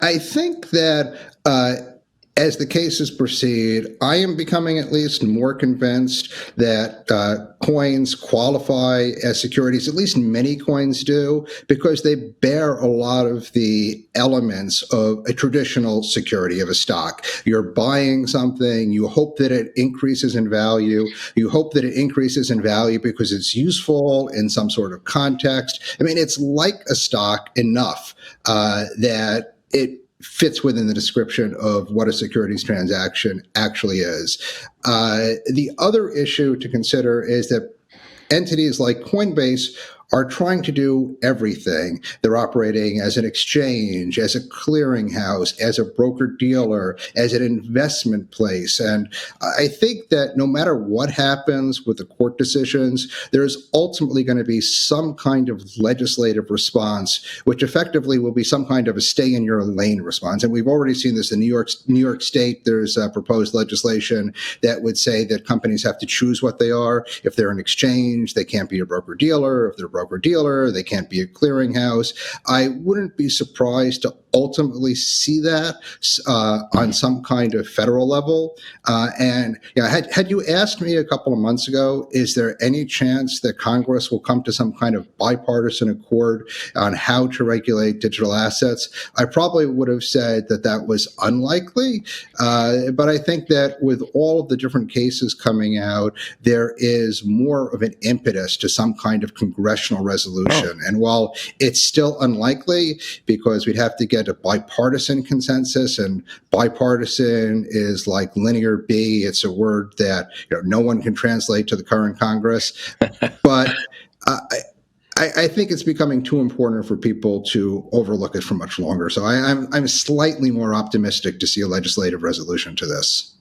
I think that as the cases proceed, I am becoming at least more convinced that coins qualify as securities, at least many coins do, because they bear a lot of the elements of a traditional security of a stock. You're buying something, you hope that it increases in value. You hope that it increases in value because it's useful in some sort of context. I mean, it's like a stock enough that it fits within the description of what a securities transaction actually is. The other issue to consider is that entities like Coinbase are trying to do everything. They're operating as an exchange, as a clearinghouse, as a broker-dealer, as an investment place. And I think that no matter what happens with the court decisions, there's ultimately going to be some kind of legislative response, which effectively will be some kind of a stay-in-your-lane response. And we've already seen this in New York State. There's proposed legislation that would say that companies have to choose what they are. If they're an exchange, they can't be a broker-dealer. If they're a broker-dealer, they can't be a clearinghouse. I wouldn't be surprised to ultimately see that on some kind of federal level. Had you asked me a couple of months ago, is there any chance that Congress will come to some kind of bipartisan accord on how to regulate digital assets, I probably would have said that that was unlikely. But I think that with all of the different cases coming out, there is more of an impetus to some kind of congressional resolution. Oh. And while it's still unlikely, because we'd have to get a bipartisan consensus, and bipartisan is like linear B. It's a word that no one can translate to the current Congress. But I think it's becoming too important for people to overlook it for much longer. So I'm slightly more optimistic to see a legislative resolution to this.